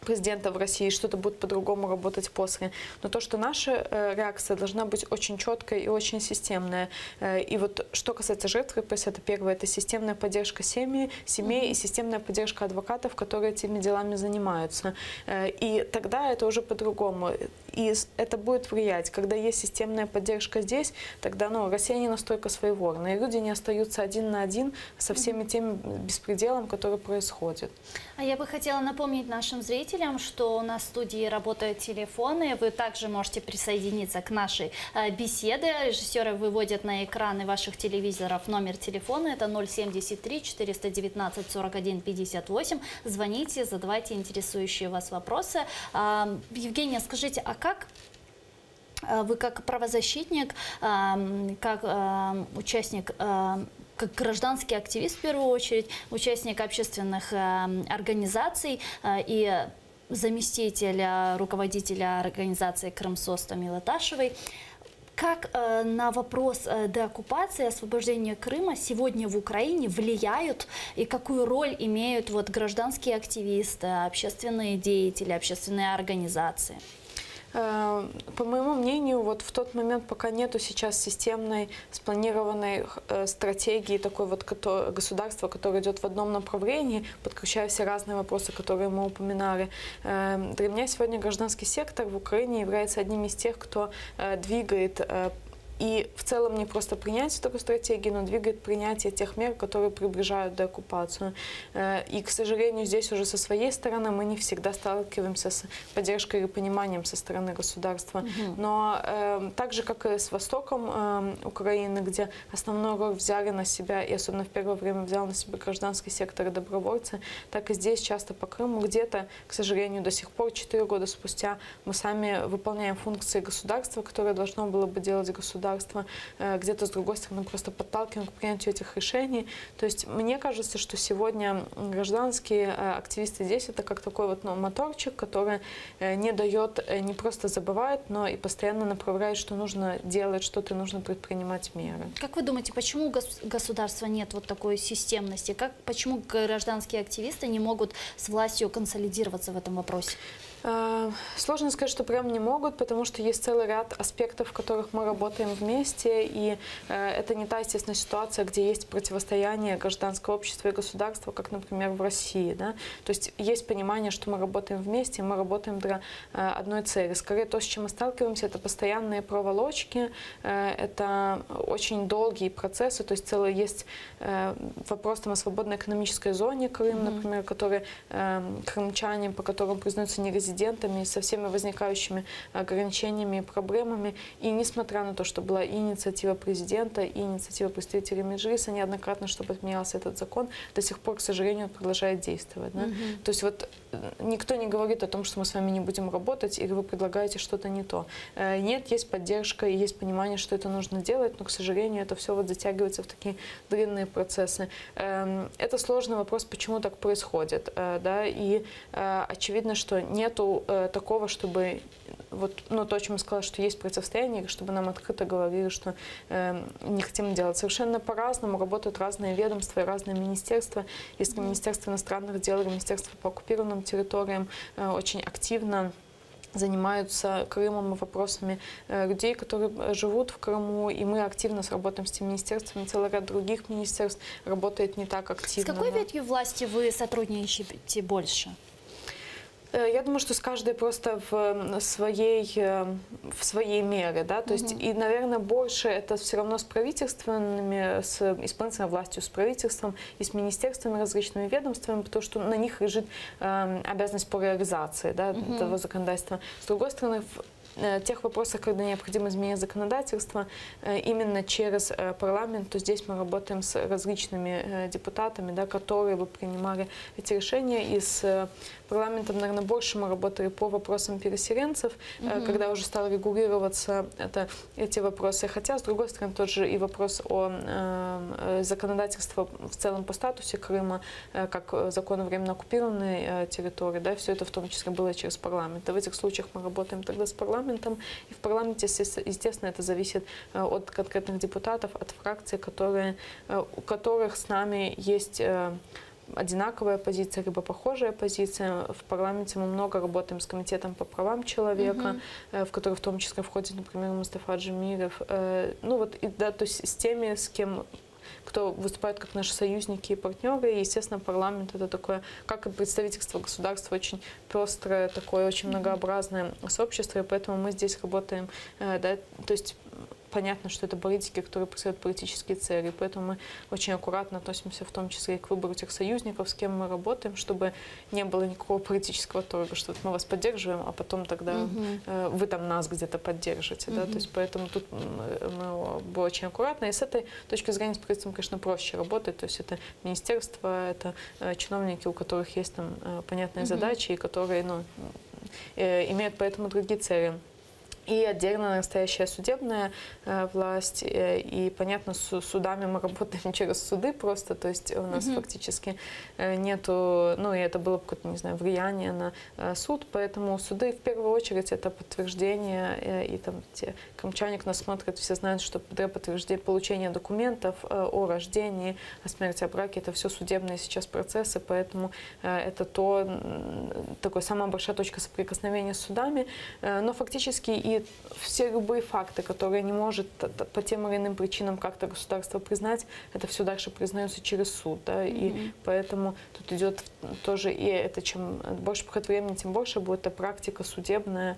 президента в России, что-то будет по-другому работать после. Но то, что наша реакция должна быть очень четкой и очень системная. И вот что касается жертв репрессий, это первое, это системная поддержка семей и системная поддержка адвокатов, которые этими делами занимаются. И тогда это уже по-другому. И это будет влиять. Когда есть системная поддержка здесь, тогда Россия не настолько своевольна. И люди не остаются один на один со всеми теми беспределом, который происходит. А я бы хотела напомнить нашим зрителям, что у нас в студии работают телефоны. Вы также можете присоединиться к нашей беседе. Режиссеры выводят на экраны ваших телевизоров номер телефона. Это 073 419 41 58. Звоните, задавайте интересующие вас вопросы. Евгения, скажите, а как вы как правозащитник, как участник, как гражданский активист в первую очередь, участник общественных организаций и заместитель руководителя организации «Крымсоц» Тамилы Ташевой, как на вопрос деоккупации, освобождения Крыма сегодня в Украине влияют и какую роль имеют гражданские активисты, общественные деятели, общественные организации? По моему мнению, в тот момент, пока нету сейчас системной, спланированной стратегии такой государства, которое идет в одном направлении, подключая все разные вопросы, которые мы упоминали, для меня сегодня гражданский сектор в Украине является одним из тех, кто двигает и в целом не просто принятие такой стратегии, но двигает принятие тех мер, которые приближают деоккупацию. И, к сожалению, здесь уже со своей стороны мы не всегда сталкиваемся с поддержкой и пониманием со стороны государства. Но так же, как и с востоком Украины, где основную роль взяли на себя, и особенно в первое время взял на себя гражданский сектор и добровольцы, так и здесь часто по Крыму где-то, к сожалению, до сих пор, 4 года спустя, мы сами выполняем функции государства, которые должно было бы делать государство, где-то, с другой стороны, просто подталкиваем к принятию этих решений. То есть мне кажется, что сегодня гражданские активисты здесь это как такой моторчик, который не дает, не просто забывает, но и постоянно направляет, что нужно делать, что-то нужно предпринимать меры. Как вы думаете, почему государства нет такой системности? Почему гражданские активисты не могут с властью консолидироваться в этом вопросе? Сложно сказать, что прям не могут, потому что есть целый ряд аспектов, в которых мы работаем вместе, и это не та естественная ситуация, где есть противостояние гражданского общества и государства, как, например, в России. Да? То есть есть понимание, что мы работаем вместе, мы работаем для одной цели. Скорее, то, с чем мы сталкиваемся, это постоянные проволочки, это очень долгие процессы, то есть есть вопрос о свободной экономической зоне Крым, например, который крымчане, по которым признаются нерезидентами, со всеми возникающими ограничениями и проблемами. И несмотря на то, что была и инициатива президента, и инициатива представителей Меджлиса неоднократно, чтобы отменялся этот закон, до сих пор, к сожалению, продолжает действовать. Да? То есть никто не говорит о том, что мы с вами не будем работать, или вы предлагаете что-то не то. Нет, есть поддержка, и есть понимание, что это нужно делать, но, к сожалению, это все затягивается в такие длинные процессы. Это сложный вопрос, почему так происходит. Да? И очевидно, что нету такого, чтобы то, о чем я сказала, что есть противостояние, чтобы нам открыто говорили, что не хотим делать. Совершенно по-разному работают разные ведомства и разные министерства. Если Министерство иностранных дел и Министерство по оккупированным территориям очень активно занимаются Крымом и вопросами людей, которые живут в Крыму, и мы активно работаем с этими министерствами. Целый ряд других министерств работает не так активно. С какой ветвью власти вы сотрудничаете больше? Я думаю, что с каждой просто в своей мере, да, то есть и, наверное, больше это все равно с правительственными, с исполнительной властью, с правительством и с министерствами, различными ведомствами, потому что на них лежит обязанность по реализации, да, этого законодательства. С другой стороны, в тех вопросах, когда необходимо изменить законодательство именно через парламент, то здесь мы работаем с различными депутатами, да, которые бы принимали эти решения. И с парламентом, наверное, больше мы работали по вопросам переселенцев, когда уже стало регулироваться эти вопросы. Хотя, с другой стороны, тот же и вопрос о законодательстве в целом по статусе Крыма, как закон о временно оккупированной территории, да, все это в том числе было через парламент. И в этих случаях мы работаем тогда с парламентом. И в парламенте, естественно, это зависит от конкретных депутатов, от фракций, у которых с нами есть одинаковая позиция, либо похожая позиция. В парламенте мы много работаем с комитетом по правам человека, в который в том числе входит, например, Мустафа Джемилев. То есть с теми, с кем кто выступают как наши союзники и партнеры. И, естественно, парламент — это такое, как и представительство государства, очень пестрое, такое очень многообразное сообщество, и поэтому мы здесь работаем, да, то есть понятно, что это политики, которые преследуют политические цели, поэтому мы очень аккуратно относимся в том числе и к выбору тех союзников, с кем мы работаем, чтобы не было никакого политического торга, что мы вас поддерживаем, а потом тогда вы там нас где-то поддержите. Да? То есть поэтому тут мы были очень аккуратны, и с этой точки зрения с правительством, конечно, проще работать, то есть это министерство, это чиновники, у которых есть там понятные задачи, и которые имеют поэтому другие цели. И отдельно настоящая судебная власть. И, понятно, с судами мы работаем через суды просто. То есть у нас фактически нету, и это было какое-то, не знаю, влияние на суд. Поэтому суды в первую очередь это подтверждение. И там крымчане нас смотрят, все знают, что для подтверждения получения документов о рождении, о смерти, о браке, это все судебные сейчас процессы. Поэтому это такая самая большая точка соприкосновения с судами. Но фактически и все любые факты, которые не может по тем или иным причинам как-то государство признать, это все дальше признается через суд. Да? И поэтому тут идет тоже, и это чем больше проходит времени, тем больше будет эта практика судебная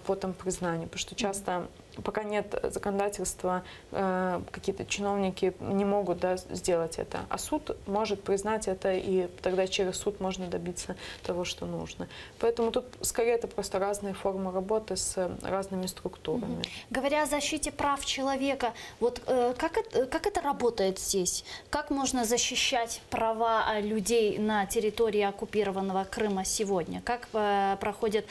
по там признанию. Потому что часто, пока нет законодательства, какие-то чиновники не могут сделать это. А суд может признать это, и тогда через суд можно добиться того, что нужно. Поэтому тут скорее это просто разные формы работы с разными структурами. Говоря о защите прав человека, вот как это работает здесь? Как можно защищать права людей на территории оккупированного Крыма сегодня? Как проходят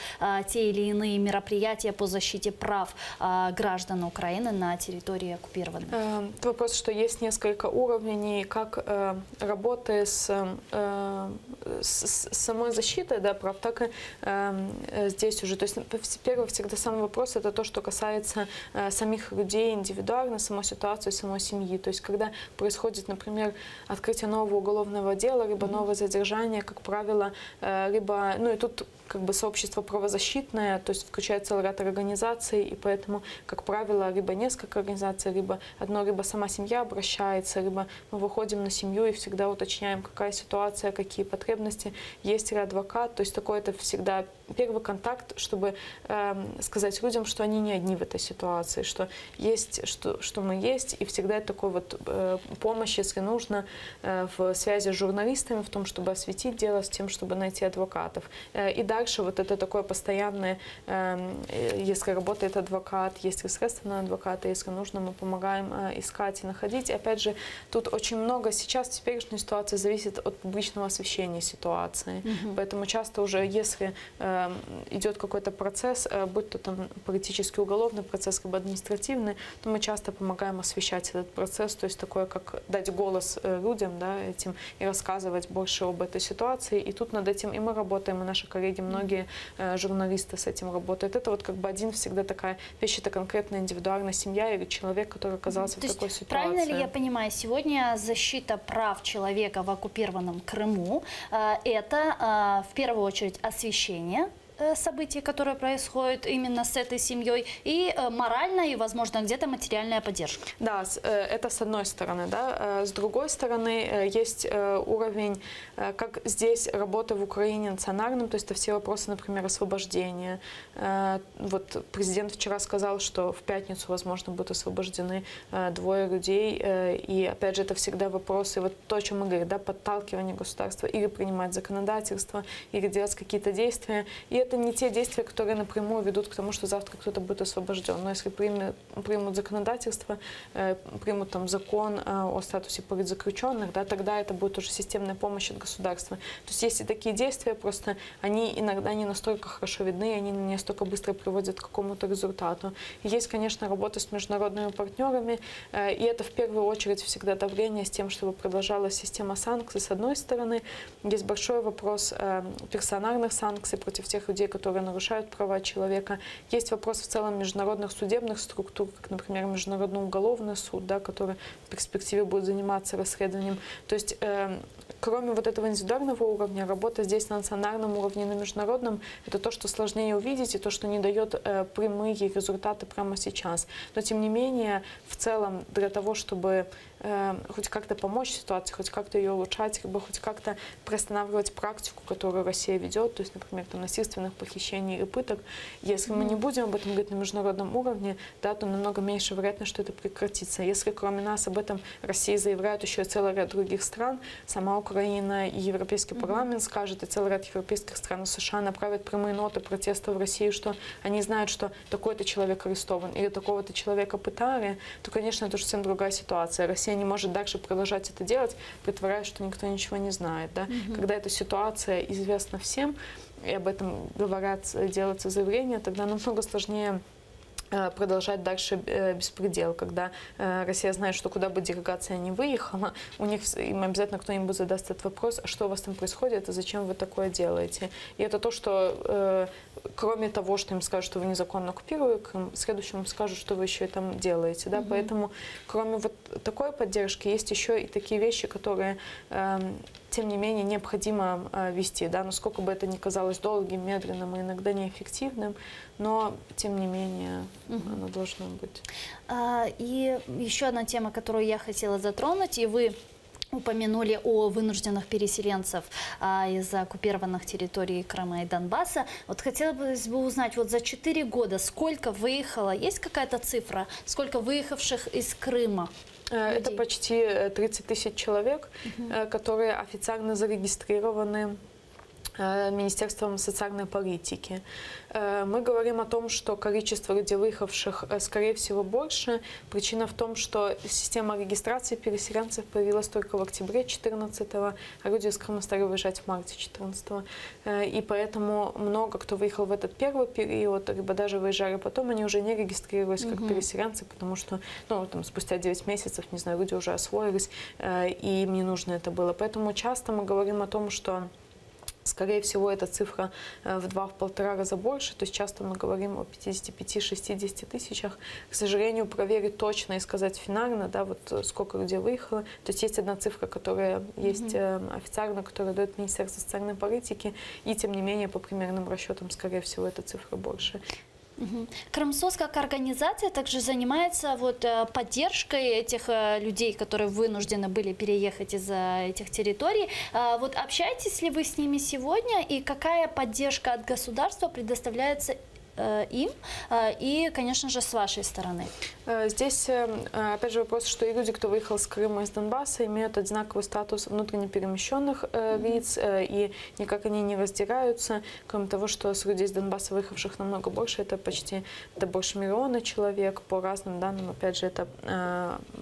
те или иные мероприятия по защите прав граждан Украины на территории оккупированной? Вопрос, что есть несколько уровней, как работы с самой защитой прав, так и здесь уже. То есть первый всегда самый вопрос — это то, что касается самих людей индивидуально, самой ситуации, самой семьи. То есть когда происходит, например, открытие нового уголовного дела, либо новое задержание, как правило, либо, и тут как бы сообщество правозащитное, то есть включает целый ряд организаций, и поэтому, как правило, либо несколько организаций, либо либо сама семья обращается, либо мы выходим на семью и всегда уточняем, какая ситуация, какие потребности, есть ли адвокат. То есть такой это всегда первый контакт, чтобы сказать людям, что они не одни в этой ситуации, что есть, что мы есть, и всегда это такой вот помощь, если нужно, в связи с журналистами, в том, чтобы осветить дело, с тем, чтобы найти адвокатов. И дальше вот это такое постоянное, если работает адвокат, есть ли средства на адвоката, если нужно, мы помогаем искать и находить. И опять же, тут очень много сейчас, теперешняя ситуация зависит от публичного освещения ситуации. Поэтому часто уже, если идет какой-то процесс, будь то там политический, уголовный процесс, либо административный, то мы часто помогаем освещать этот процесс, то есть такое, как дать голос людям, этим, и рассказывать больше об этой ситуации. И тут над этим и мы работаем, и наши коллеги, многие журналисты с этим работают. Это вот как бы один всегда такая вещь, это конкретная индивидуальная семья или человек, который оказался в такой ситуации. Правильно ли я понимаю, сегодня защита прав человека в оккупированном Крыму – это в первую очередь освещение событий, которые происходят именно с этой семьей, и моральная, и, возможно, где-то материальная поддержка. Да, это с одной стороны. Да. С другой стороны, есть уровень, как здесь работа в Украине национальным, то есть это все вопросы, например, освобождения. Вот президент вчера сказал, что в пятницу, возможно, будут освобождены 2 людей, и, опять же, это всегда вопросы, вот то, о чем мы говорим, подталкивание государства, или принимать законодательство, или делать какие-то действия. И это не те действия, которые напрямую ведут к тому, что завтра кто-то будет освобожден. Но если примут законодательство, примут там закон о статусе политзаключенных, тогда это будет уже системная помощь от государства. То есть есть и такие действия, просто они иногда не настолько хорошо видны, они не настолько быстро приводят к какому-то результату. И есть, конечно, работа с международными партнерами, и это в первую очередь всегда давление с тем, чтобы продолжалась система санкций. С одной стороны, есть большой вопрос персональных санкций против тех людей, которые нарушают права человека. Есть вопрос в целом международных судебных структур, как, например, Международный уголовный суд, который в перспективе будет заниматься расследованием. То есть кроме вот этого индивидуального уровня, работа здесь на национальном уровне, на международном, это то, что сложнее увидеть и то, что не дает прямые результаты прямо сейчас. Но тем не менее, в целом, для того, чтобы хоть как-то помочь ситуации, хоть как-то ее улучшать, хоть как-то приостанавливать практику, которую Россия ведет, то есть, например, там, насильственных похищений и пыток, если мы не будем об этом говорить на международном уровне, да, то намного меньше вероятность, что это прекратится. Если кроме нас об этом Россия заявляет еще и целый ряд других стран, сама Украина и Европейский парламент скажет, и целый ряд европейских стран и США направят прямые ноты протеста в Россию, что они знают, что такой-то человек арестован или такого-то человека пытали, то, конечно, это уже совсем другая ситуация. Россия не может дальше продолжать это делать, притворяясь, что никто ничего не знает. Да? Когда эта ситуация известна всем, и об этом говорят, делаются заявления, тогда намного сложнее продолжать дальше беспредел. Когда Россия знает, что куда бы делегация ни выехала, им обязательно кто-нибудь задаст этот вопрос, а что у вас там происходит и зачем вы такое делаете. И это то, что кроме того, что им скажут, что вы незаконно оккупируете Крым, в следующем им скажут, что вы еще и там делаете. Да? Поэтому кроме вот такой поддержки есть еще и такие вещи, которые тем не менее необходимо вести. Да? Насколько бы это ни казалось долгим, медленным и иногда неэффективным, но тем не менее оно должно быть. И еще одна тема, которую я хотела затронуть, и вы упомянули о вынужденных переселенцев из оккупированных территорий Крыма и Донбасса. Вот хотелось бы узнать, вот за 4 года сколько выехало, есть какая-то цифра, сколько выехавших из Крыма? Это почти 30 тысяч человек, которые официально зарегистрированы Министерством социальной политики. Мы говорим о том, что количество людей, выехавших, скорее всего, больше. Причина в том, что система регистрации переселенцев появилась только в октябре 2014-го, а люди из Крыма стали выезжать в марте 2014-го. И поэтому много кто выехал в этот первый период, либо даже выезжали потом, они уже не регистрировались как переселенцы, потому что там, спустя 9 месяцев, не знаю, люди уже освоились, и им не нужно это было. Поэтому часто мы говорим о том, что скорее всего, эта цифра в 2-1,5 раза больше. То есть часто мы говорим о 55-60 тысячах. К сожалению, проверить точно и сказать финально, да, вот сколько людей выехало. То есть есть одна цифра, которая есть официально, которая дает Министерство социальной политики. И тем не менее, по примерным расчетам, скорее всего, эта цифра больше. Крымсоц как организация также занимается поддержкой этих людей, которые вынуждены были переехать из этих территорий. Вот общаетесь ли вы с ними сегодня и какая поддержка от государства предоставляется им и, конечно же, с вашей стороны? Здесь, опять же, вопрос, что и люди, кто выехал с Крыма и из Донбасса, имеют одинаковый статус внутренне перемещенных лиц, и никак они не раздираются. Кроме того, что с людей из Донбасса выехавших намного больше, это больше 1 миллиона человек. По разным данным, опять же, это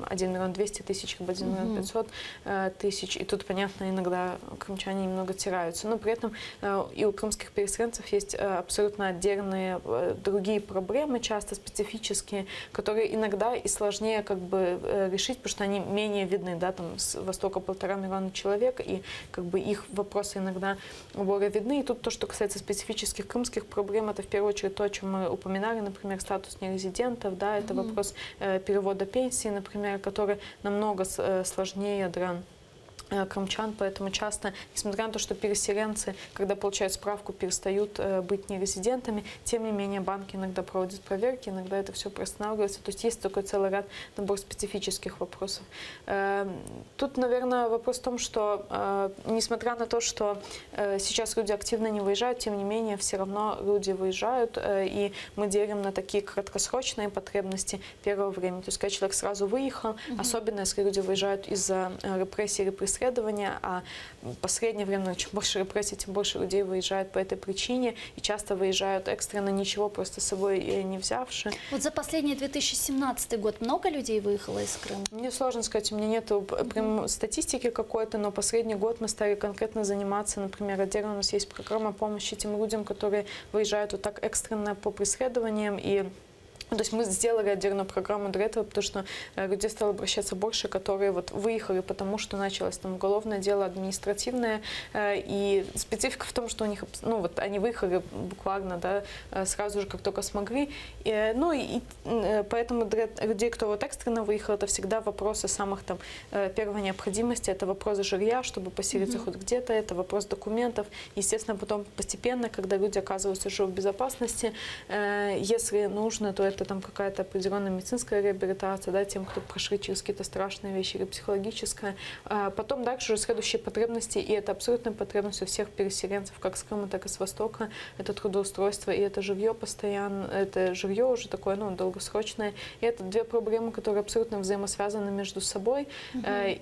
1 200 000, либо 1 500 000. И тут, понятно, иногда крымчане немного теряются. Но при этом и у крымских переселенцев есть абсолютно отдельные другие проблемы, часто специфические, которые иногда и сложнее решить, потому что они менее видны, да, там с востока 1,5 миллиона человек, и их вопросы иногда более видны. И тут то, что касается специфических крымских проблем, это в первую очередь то, о чем мы упоминали, например, статус нерезидентов, да, это вопрос перевода пенсии, например, который намного сложнее для крымчан, поэтому часто, несмотря на то, что переселенцы, когда получают справку, перестают быть нерезидентами, тем не менее банки иногда проводят проверки, иногда это все приостанавливается. То есть есть такой целый ряд набор специфических вопросов. Тут, наверное, вопрос в том, что несмотря на то, что сейчас люди активно не выезжают, тем не менее все равно люди выезжают, и мы делим на такие краткосрочные потребности первого времени. То есть когда человек сразу выехал, особенно если люди выезжают из-за репрессий или преследования, а в последнее время, чем больше репрессий, тем больше людей выезжают по этой причине, и часто выезжают экстренно, ничего просто с собой не взявши. Вот за последний 2017 год много людей выехало из Крыма? Мне сложно сказать, у меня нет прям статистики какой-то, но последний год мы стали конкретно заниматься, например, отдельно у нас есть программа помощи тем людям, которые выезжают вот так экстренно по преследованиям, и То есть мы сделали отдельную программу для этого, потому что людей стало обращаться больше, которые вот выехали, потому что началось там уголовное дело, административное. И специфика в том, что у них, ну вот они выехали буквально, да, сразу же, как только смогли. И поэтому для людей, кто вот экстренно выехал, это всегда вопросы самых там первой необходимости. Это вопрос жилья, чтобы поселиться хоть где-то, это вопрос документов. Естественно, потом постепенно, когда люди оказываются уже в безопасности, если нужно, то это там какая-то определенная медицинская реабилитация, да, тем, кто прошли через какие-то страшные вещи, или психологическая. Потом дальше уже следующие потребности, и это абсолютная потребность у всех переселенцев, как с Крыма, так и с Востока. Это трудоустройство, и это жилье постоянно, это жилье уже такое, ну, долгосрочное. И это две проблемы, которые абсолютно взаимосвязаны между собой.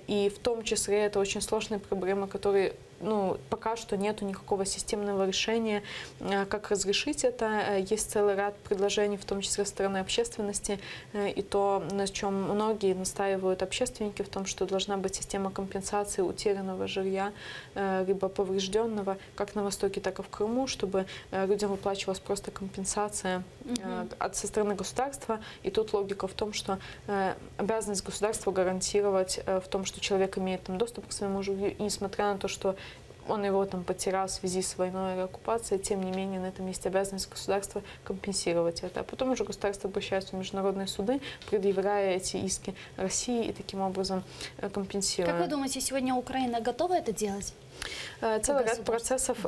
И в том числе это очень сложные проблемы, которые, ну, пока что нету никакого системного решения, как разрешить это. Есть целый ряд предложений, в том числе со стороны общественности, и то, на чем многие настаивают общественники, в том, что должна быть система компенсации утерянного жилья, либо поврежденного, как на Востоке, так и в Крыму, чтобы людям выплачивалась просто компенсация со стороны государства. И тут логика в том, что обязанность государства гарантировать в том, что человек имеет там доступ к своему жилью, и несмотря на то, что он его там потерял в связи с войной или оккупацией, тем не менее на этом есть обязанность государства компенсировать это. А потом уже государство обращается в международные суды, предъявляя эти иски России и таким образом компенсируя. Как вы думаете, сегодня Украина готова это делать? Целый ряд процессов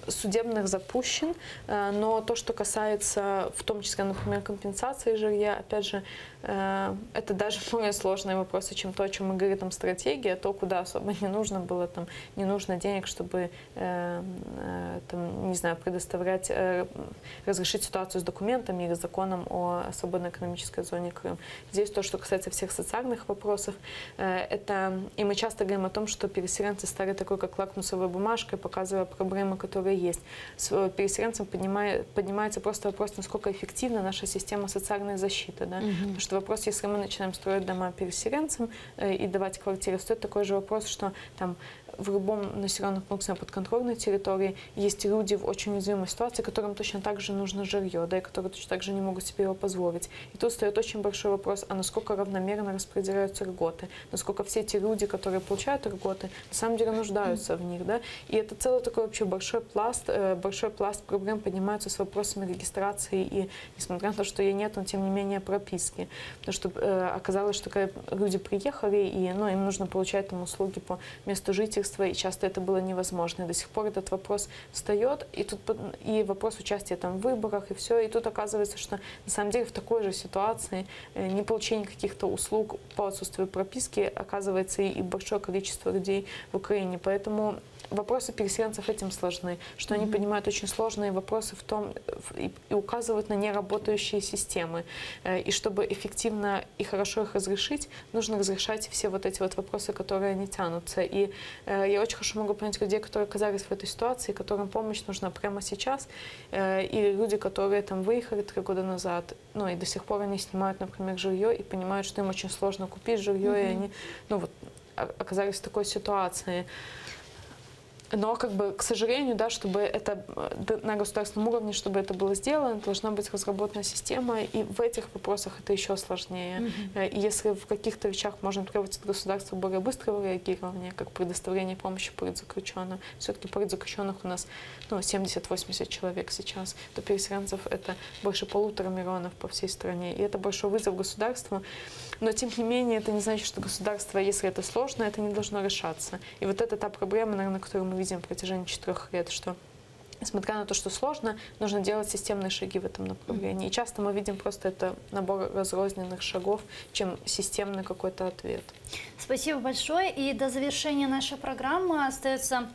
судебных запущен, но то, что касается, в том числе, например, компенсации жилья, опять же, это даже более сложные вопросы, чем то, о чем мы говорим, там, стратегия, то, куда особо не нужно было, там, не нужно денег, чтобы, там, не знаю, предоставлять, разрешить ситуацию с документами или законом о свободной экономической зоне Крым. Здесь то, что касается всех социальных вопросов, это, и мы часто говорим о том, что переселенцы стали такой, как лакмусовой бумажкой, показывая проблемы, которые есть. С переселенцем поднимается просто вопрос, насколько эффективна наша система социальной защиты. Да? Потому что вопрос, если мы начинаем строить дома переселенцам и давать квартиры, стоит такой же вопрос, что там в любом населенном пункте на подконтрольной территории есть люди в очень уязвимой ситуации, которым точно так же нужно жилье, да, и которые точно так же не могут себе его позволить. И тут стоит очень большой вопрос, а насколько равномерно распределяются льготы, насколько все те люди, которые получают льготы, на самом деле нуждаются в них. Да? И это целый такой вообще большой пласт проблем поднимается с вопросами регистрации, и несмотря на то, что ее нет, но тем не менее прописки. Потому что оказалось, что когда люди приехали, и им нужно получать там услуги по месту жительства, и часто это было невозможно. И до сих пор этот вопрос встает, и вопрос участия там в выборах, и все. И тут оказывается, что на самом деле в такой же ситуации не получение каких-то услуг по отсутствию прописки оказывается и большое количество людей в Украине. Поэтому вопросы переселенцев этим сложны, что они поднимают очень сложные вопросы в том и указывают на неработающие системы. И чтобы эффективно и хорошо их разрешить, нужно разрешать все вот эти вот вопросы, которые не тянутся. И я очень хорошо могу понять людей, которые оказались в этой ситуации, которым помощь нужна прямо сейчас, или люди, которые там выехали 3 года назад, и до сих пор они снимают, например, жилье и понимают, что им очень сложно купить жилье, и они оказались в такой ситуации. Но, к сожалению, да, чтобы это на государственном уровне, чтобы это было сделано, должна быть разработана система, и в этих вопросах это еще сложнее. И если в каких-то вещах можно требовать от государства более быстрого реагирования, как предоставление помощи политзаключенным, все-таки политзаключенных у нас 70-80 человек сейчас, то переселенцев это больше 1,5 миллиона по всей стране, и это большой вызов государству. Но, тем не менее, это не значит, что государство, если это сложно, это не должно решаться. И вот это та проблема, наверное, которую мы видим в протяжении 4 лет, что, несмотря на то, что сложно, нужно делать системные шаги в этом направлении. И часто мы видим просто это набор разрозненных шагов, чем системный какой-то ответ. Спасибо большое. И до завершения нашей программы остается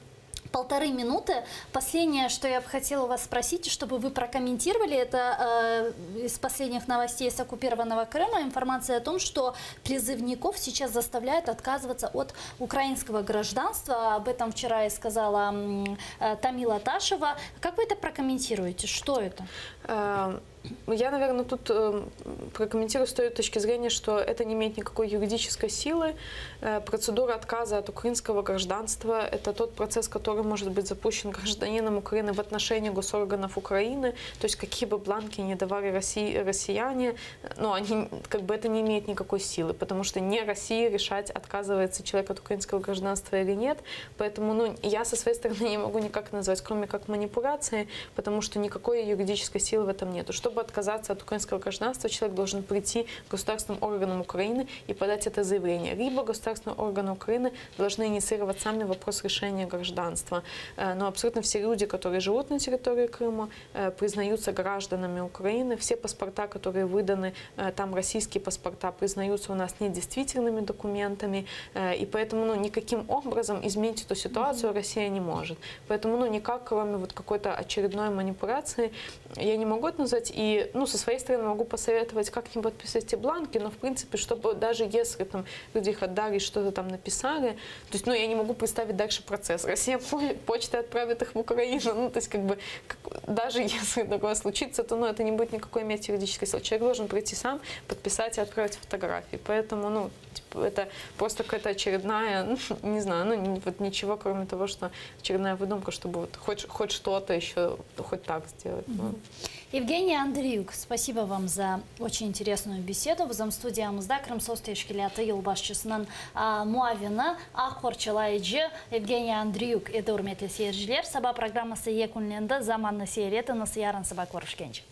1,5 минуты. Последнее, что я бы хотела вас спросить, чтобы вы прокомментировали, это из последних новостей с оккупированного Крыма информация о том, что призывников сейчас заставляют отказываться от украинского гражданства. Об этом вчера и сказала Тамила Ташева. Как вы это прокомментируете? Что это? Я, наверное, тут прокомментирую с той точки зрения, что это не имеет никакой юридической силы. Процедура отказа от украинского гражданства – это тот процесс, который может быть запущен гражданином Украины в отношении госорганов Украины. То есть какие бы бланки ни давали россияне, но они, как бы, это не имеет никакой силы, потому что не Россия решать, отказывается человек от украинского гражданства или нет. Поэтому я со своей стороны не могу никак назвать, кроме как манипуляции, потому что никакой юридической силы в этом нет. Чтобы отказаться от украинского гражданства, человек должен прийти к государственным органам Украины и подать это заявление. Либо государственные органы Украины должны инициировать сами вопрос решения гражданства. Но абсолютно все люди, которые живут на территории Крыма, признаются гражданами Украины. Все паспорта, которые выданы, там российские паспорта, признаются у нас недействительными документами. И поэтому никаким образом изменить эту ситуацию Россия не может. Поэтому никак, кроме вот какой-то очередной манипуляции, я не могу это назвать. И со своей стороны могу посоветовать как-нибудь подписать эти бланки, но в принципе, чтобы даже если там люди их отдали, что-то там написали, то есть, я не могу представить дальше процесс. Россия почтой отправит их в Украину, то есть, как бы, даже если такое случится, то, это не будет никакой иметь юридической силы. Человек должен прийти сам, подписать и отправить фотографии. Поэтому, это просто какая-то очередная, не знаю, вот ничего, кроме того, что очередная выдумка, чтобы вот хоть что-то еще, хоть так сделать. Евгений Андреюк, спасибо вам за очень интересную беседу. В замстудиямызда Крым соц тешкилаты ел башчысынын муавины Ахор Чалайджи Евгений Андреюк. Это урметли сейержилер. Саба программасы екунленді заманны сейретіні сиярын саба көрішкенчі.